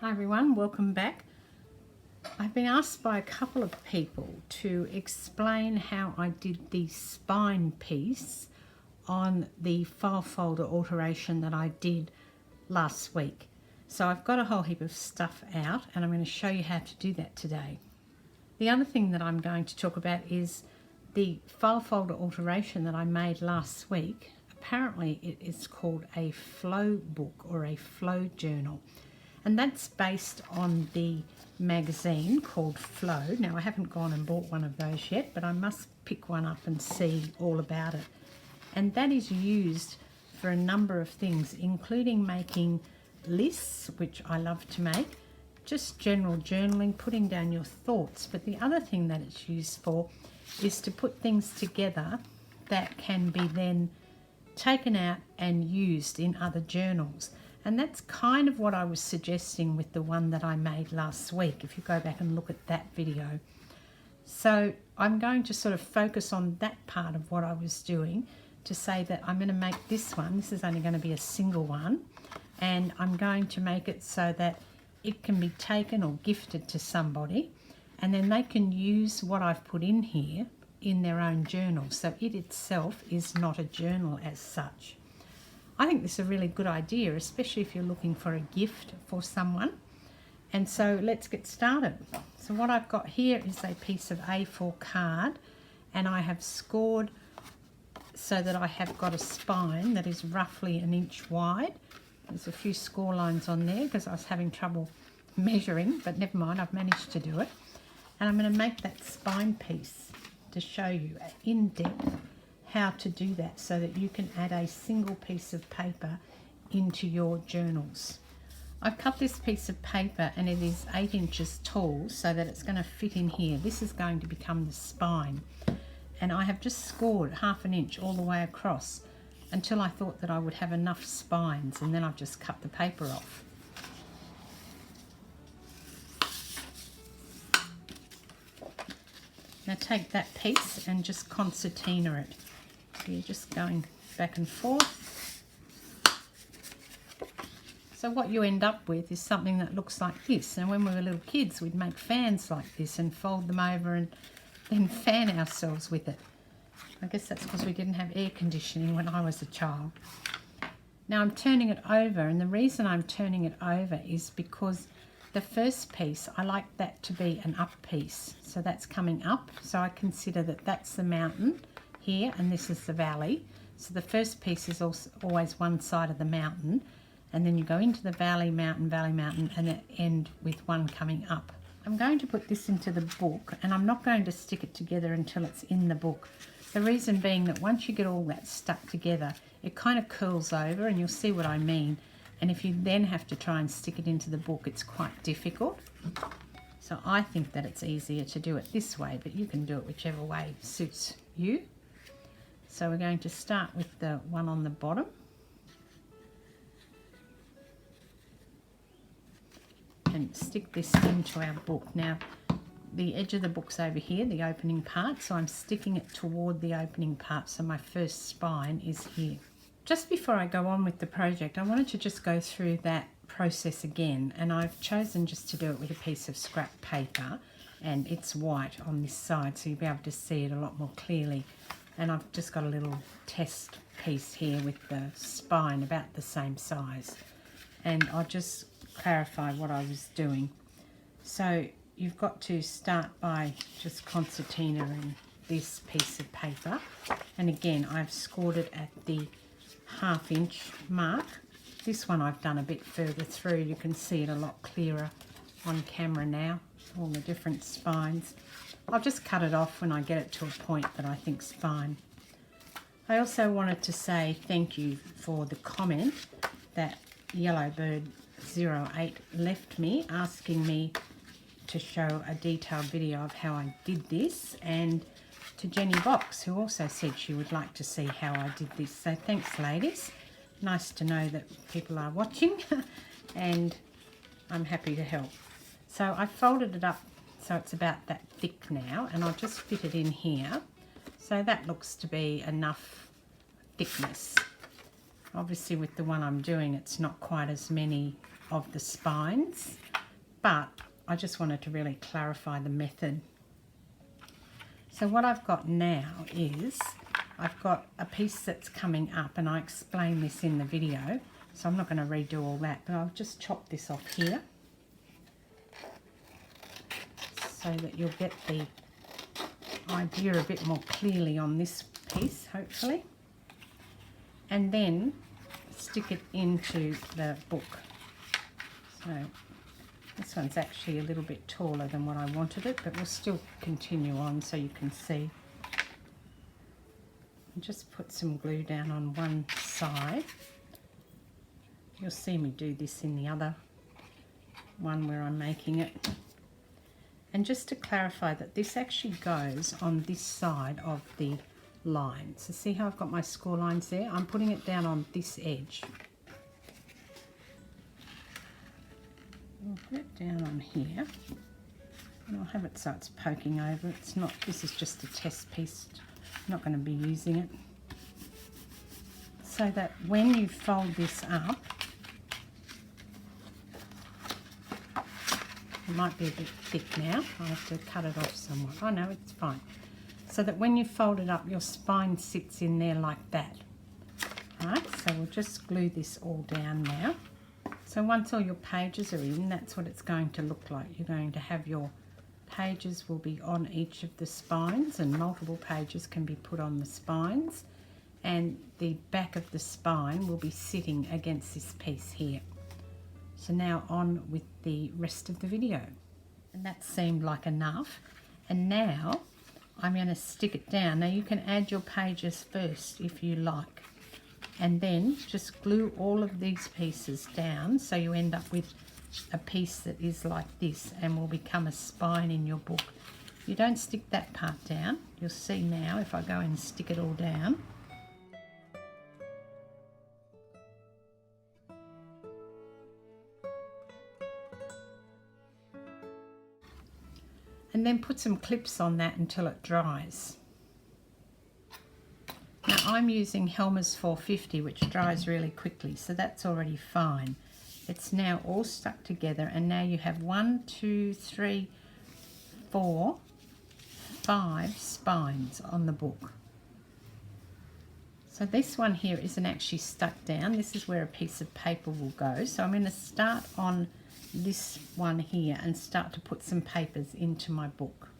Hi everyone, welcome back. I've been asked by a couple of people to explain how I did the spine piece on the file folder alteration that I did last week. So I've got a whole heap of stuff out and I'm going to show you how to do that today. The other thing that I'm going to talk about is the file folder alteration that I made last week. Apparently it is called a flow book or a flow journal. And that's based on the magazine called Flow. Now, I haven't gone and bought one of those yet, but I must pick one up and see all about it. And that is used for a number of things, including making lists, which I love to make, just general journaling, putting down your thoughts. But the other thing that it's used for is to put things together that can be then taken out and used in other journals. And that's kind of what I was suggesting with the one that I made last week, if you go back and look at that video. So I'm going to sort of focus on that part of what I was doing to say that I'm going to make this one. This is only going to be a single one. And I'm going to make it so that it can be taken or gifted to somebody. And then they can use what I've put in here in their own journal. So it itself is not a journal as such. I think this is a really good idea, especially if you're looking for a gift for someone. And so let's get started. So what I've got here is a piece of A4 card, and I have scored so that I have got a spine that is roughly 1 inch wide. There's a few score lines on there because I was having trouble measuring, but never mind, I've managed to do it. And I'm going to make that spine piece to show you in depth how to do that so that you can add a single piece of paper into your journals. I've cut this piece of paper and it is 8 inches tall so that it's going to fit in here. This is going to become the spine. And I have just scored 1/2 inch all the way across until I thought that I would have enough spines, and then I've just cut the paper off. Now take that piece and just concertina it. So you're just going back and forth. So what you end up with is something that looks like this. And when we were little kids, we'd make fans like this and fold them over and then fan ourselves with it. I guess that's because we didn't have air conditioning when I was a child. Now I'm turning it over, and the reason I'm turning it over is because the first piece, I like that to be an up piece. So that's coming up. So I consider that that's the mountain here, and this is the valley. So the first piece is also always one side of the mountain, and then you go into the valley, mountain, and then end with one coming up. I'm going to put this into the book, and I'm not going to stick it together until it's in the book. The reason being that once you get all that stuck together, it kind of curls over, and you'll see what I mean. And if you then have to try and stick it into the book, it's quite difficult. So I think that it's easier to do it this way, but you can do it whichever way suits you. So we're going to start with the one on the bottom. And stick this into our book. Now, the edge of the book's over here, the opening part, so I'm sticking it toward the opening part, so my first spine is here. Just before I go on with the project, I wanted to just go through that process again, and I've chosen just to do it with a piece of scrap paper, and it's white on this side, so you'll be able to see it a lot more clearly. And I've just got a little test piece here with the spine about the same size. And I'll just clarify what I was doing. So you've got to start by just concertinaing this piece of paper. And again, I've scored it at the 1/2 inch mark. This one I've done a bit further through. You can see it a lot clearer on camera now, all the different spines. I'll just cut it off when I get it to a point that I think's fine. I also wanted to say thank you for the comment that Yellowbird08 left me, asking me to show a detailed video of how I did this, and to Jenny Box, who also said she would like to see how I did this. So thanks, ladies. Nice to know that people are watching and I'm happy to help. So I folded it up so it's about that thick now, and I'll just fit it in here. So that looks to be enough thickness. Obviously with the one I'm doing, it's not quite as many of the spines. but I just wanted to really clarify the method. So what I've got now is I've got a piece that's coming up, and I explain this in the video, so I'm not going to redo all that, but I'll just chop this off here so that you'll get the idea a bit more clearly on this piece, hopefully. And then stick it into the book. So this one's actually a little bit taller than what I wanted it, but we'll still continue on so you can see. And just put some glue down on one side. You'll see me do this in the other one where I'm making it. And just to clarify that this actually goes on this side of the line. So see how I've got my score lines there? I'm putting it down on this edge. I'll put it down on here, and I'll have it so it's poking over. It's not, this is just a test piece. I'm not going to be using it. So that when you fold this up, it might be a bit thick now. I'll have to cut it off somewhat. Oh no, it's fine. So that when you fold it up, your spine sits in there like that. Right, so we'll just glue this all down now. So once all your pages are in, that's what it's going to look like. You're going to have your pages will be on each of the spines, and multiple pages can be put on the spines, and the back of the spine will be sitting against this piece here. So now on with the rest of the video. And that seemed like enough. And now I'm going to stick it down. Now you can add your pages first if you like. And then just glue all of these pieces down so you end up with a piece that is like this and will become a spine in your book. You don't stick that part down. You'll see now if I go and stick it all down. And then put some clips on that until it dries. Now I'm using Helmer's 450, which dries really quickly, so that's already fine. It's now all stuck together, and now you have 1, 2, 3, 4, 5 spines on the book. So this one here isn't actually stuck down. This is where a piece of paper will go. So I'm going to start on this one here and start to put some papers into my book.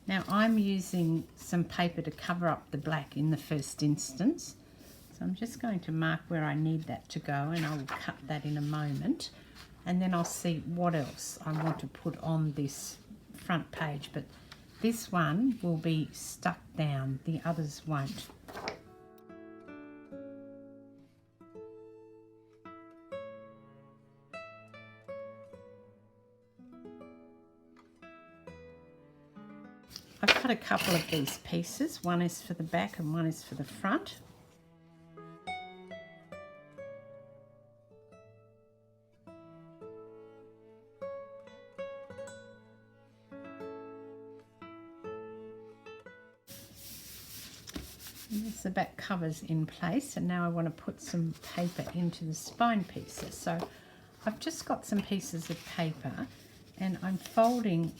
Now I'm using some paper to cover up the black in the first instance. So I'm just going to mark where I need that to go, and I will cut that in a moment. And then I'll see what else I want to put on this front page. But this one will be stuck down, the others won't. I've cut a couple of these pieces. One is for the back and one is for the front. And the back cover's in place, and now I want to put some paper into the spine pieces. So I've just got some pieces of paper, and I'm folding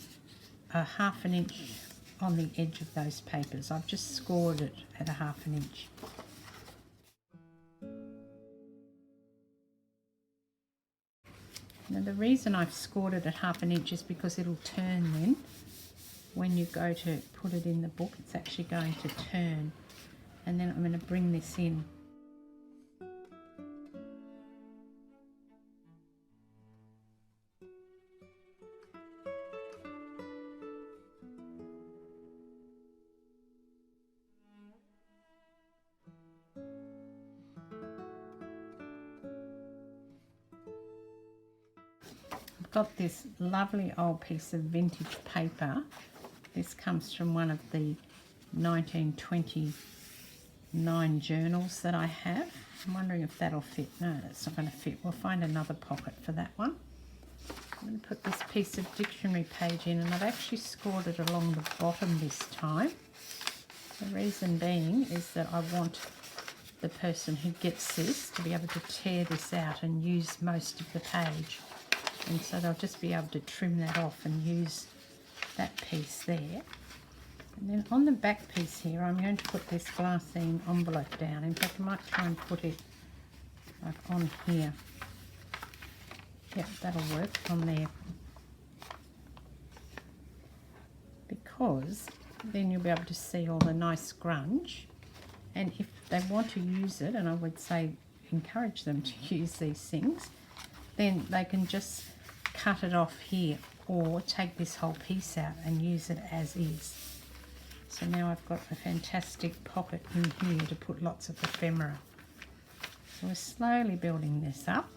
a 1/2 inch on the edge of those papers. I've just scored it at a 1/2 inch. Now the reason I've scored it at 1/2 inch is because it'll turn then. When you go to put it in the book, it's actually going to turn. And then I'm going to bring this in. I've got this lovely old piece of vintage paper. This comes from one of the 1929 journals that I have. I'm wondering if that'll fit. No, that's not going to fit. We'll find another pocket for that one. I'm going to put this piece of dictionary page in, and I've actually scored it along the bottom this time. The reason being is that I want the person who gets this to be able to tear this out and use most of the page. and so they'll just be able to trim that off and use that piece there. And then on the back piece here, I'm going to put this glassine envelope down. In fact, I might try and put it like on here. Yep, that'll work on there. Because then you'll be able to see all the nice grunge. And if they want to use it, and I would say encourage them to use these things, then they can just cut it off here or take this whole piece out and use it as is. So now I've got a fantastic pocket in here to put lots of ephemera. So we're slowly building this up.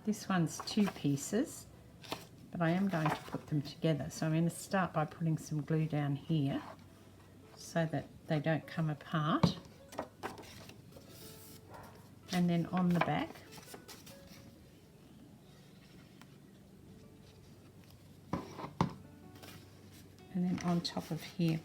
This one's 2 pieces, but I am going to put them together. So I'm going to start by putting some glue down here so that they don't come apart. And then on the back, and then on top of here.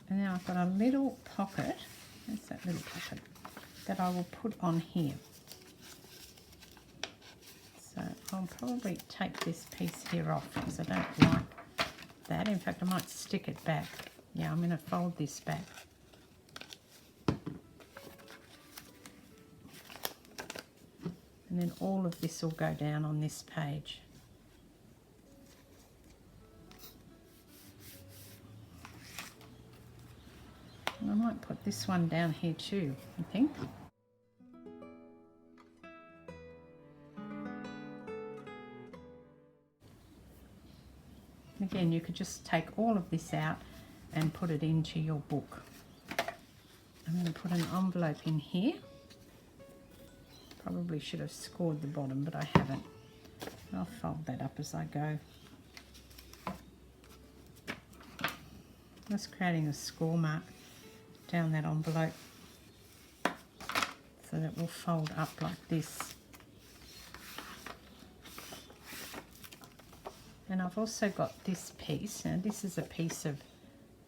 And now I've got a little pocket, where's that little pocket, that I will put on here. So I'll probably take this piece here off because I don't like that. In fact, I might stick it back. Yeah, I'm going to fold this back. And then all of this will go down on this page. And I might put this one down here too, I think. Again, you could just take all of this out and put it into your book. I'm going to put an envelope in here. Probably should have scored the bottom, but I haven't. I'll fold that up as I go. Just creating a score mark down that envelope so that will fold up like this. And I've also got this piece. Now this is a piece of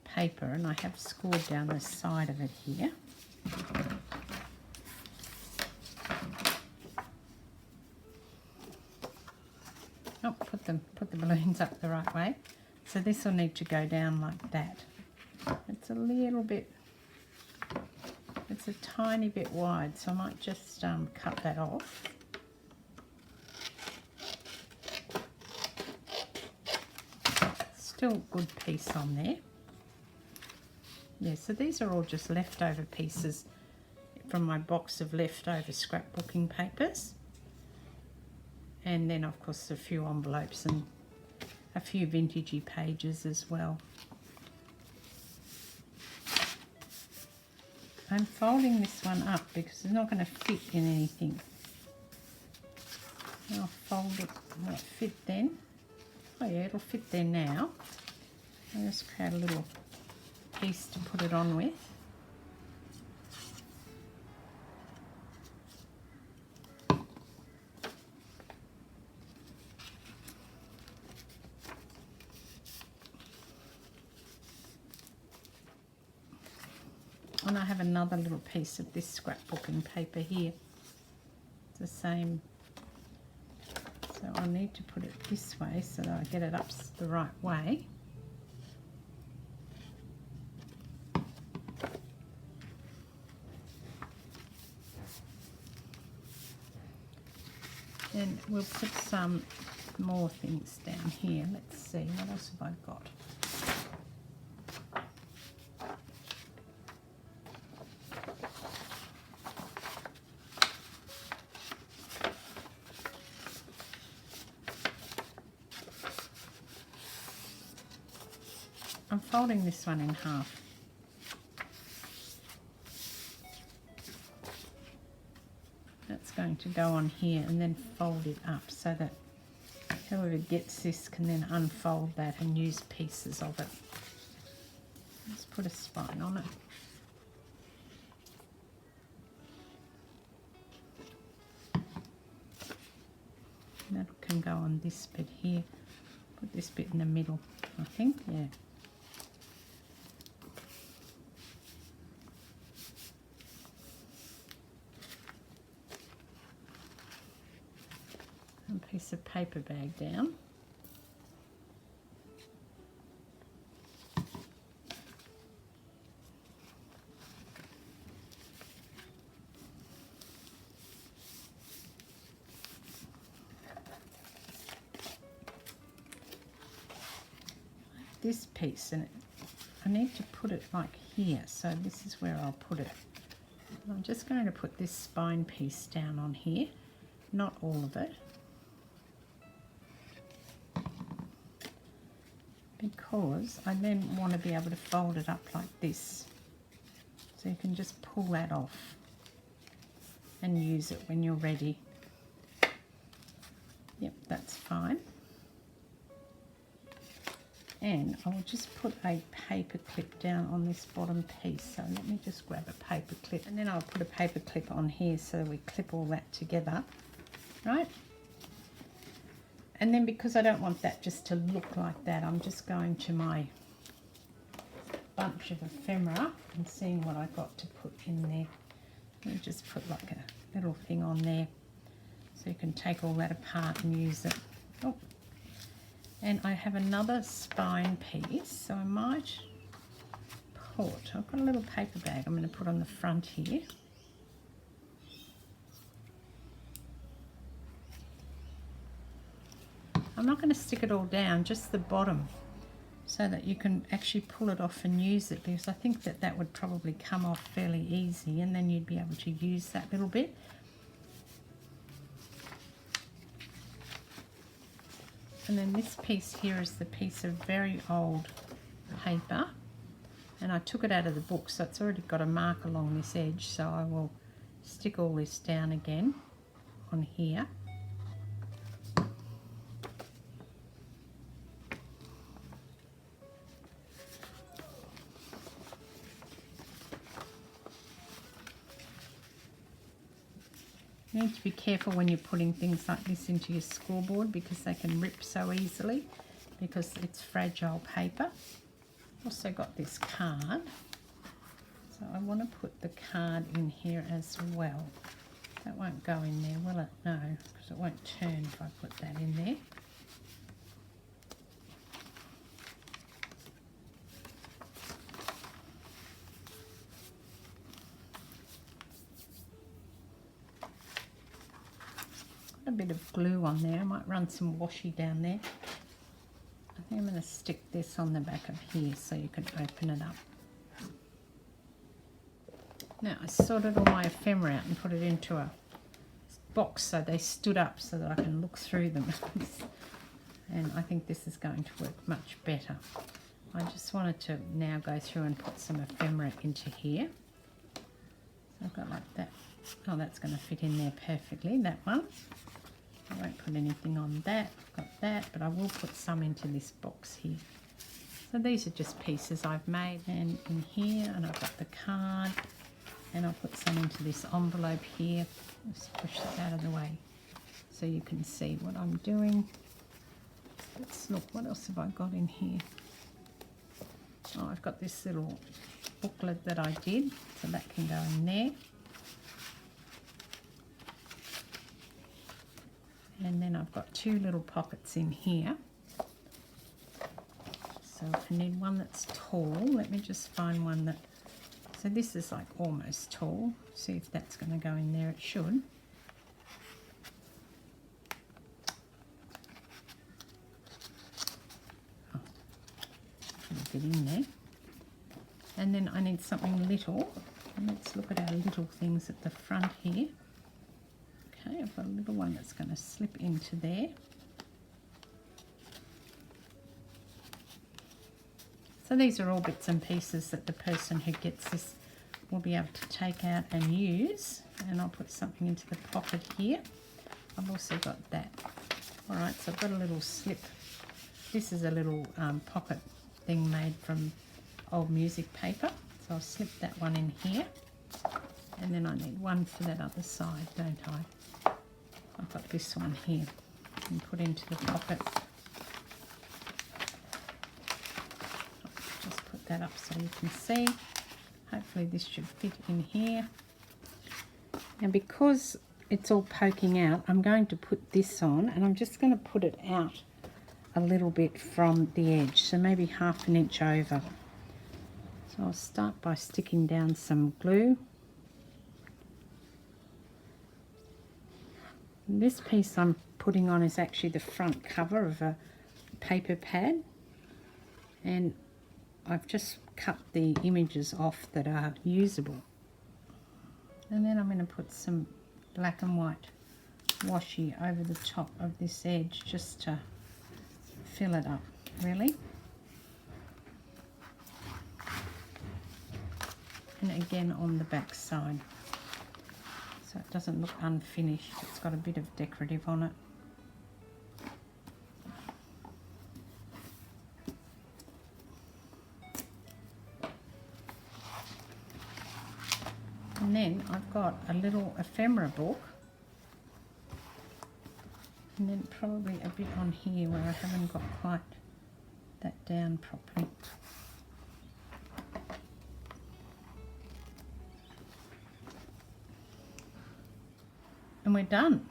paper and I have scored down the side of it here. Oh, put the balloons up the right way. So this will need to go down like that. It's a little bit, it's a tiny bit wide, so I might just cut that off. Still a good piece on there. Yeah, so these are all just leftover pieces from my box of leftover scrapbooking papers. And then of course a few envelopes and a few vintagey pages as well. I'm folding this one up because it's not going to fit in anything. I'll fold it, will it fit then? Oh yeah, it'll fit there now. I'll just create a little piece to put it on with. And I have another little piece of this scrapbooking paper here. It's the same. So I need to put it this way so that I get it up the right way. Then we'll put some more things down here. Let's see, what else have I got? I'm folding this one in half. That's going to go on here and then fold it up so that whoever gets this can then unfold that and use pieces of it. Let's put a spine on it. And that can go on this bit here. Put this bit in the middle, I think, yeah. A piece of paper bag down. This piece, and I need to put it like here, so this is where I'll put it. I'm just going to put this spine piece down on here, not all of it, because I then want to be able to fold it up like this, so you can just pull that off and use it when you're ready. Yep, that's fine. And I'll just put a paper clip down on this bottom piece. So let me just grab a paper clip, and then I'll put a paper clip on here so we clip all that together, right? And then because I don't want that just to look like that, I'm just going to my bunch of ephemera and seeing what I got to put in there. Let me just put like a little thing on there so you can take all that apart and use it. Oh. And I have another spine piece, so I might put, I've got a little paper bag I'm going to put on the front here. I'm not going to stick it all down, just the bottom, so that you can actually pull it off and use it, because I think that that would probably come off fairly easy, and then you'd be able to use that little bit. And then this piece here is the piece of very old paper, and I took it out of the book, so it's already got a mark along this edge, so I will stick all this down again on here. You need to be careful when you're putting things like this into your scoreboard, because they can rip so easily because it's fragile paper. Also got this card, so I want to put the card in here as well. That won't go in there, will it? No, because it won't turn if I put that in there. A bit of glue on there. I might run some washi down there. I think I'm going to stick this on the back of here so you can open it up. Now I sorted all my ephemera out and put it into a box so they stood up so that I can look through them. And I think this is going to work much better. I just wanted to now go through and put some ephemera into here. So I've got like that. Oh, that's going to fit in there perfectly, that one. I won't put anything on that. I've got that, but I will put some into this box here. So these are just pieces I've made, and in here, and I've got the card, and I'll put some into this envelope here. Just push it out of the way so you can see what I'm doing. Let's look, what else have I got in here? Oh, I've got this little booklet that I did, so that can go in there. And then I've got two little pockets in here. So I need one that's tall. Let me just find one that, so this is like almost tall. See if that's going to go in there. It should. Oh, get in there. And then I need something little. And let's look at our little things at the front here. Okay, I've got a little one that's going to slip into there. So these are all bits and pieces that the person who gets this will be able to take out and use. And I'll put something into the pocket here. I've also got that Alright, so I've got a little slip. This is a little pocket thing made from old music paper. So I'll slip that one in here. And then I need one for that other side, don't I? I've got this one here and put into the pocket. Just put that up so you can see. Hopefully this should fit in here. Now because it's all poking out, I'm going to put this on, and I'm just going to put it out a little bit from the edge, so maybe 1/2 inch over. So I'll start by sticking down some glue. And this piece I'm putting on is actually the front cover of a paper pad, and I've just cut the images off that are usable. And then I'm going to put some black and white washi over the top of this edge just to fill it up, really. And again on the back side, so it doesn't look unfinished. It's got a bit of decorative on it. And then I've got a little ephemera book, and then probably a bit on here where I haven't got quite that down properly. And we're done.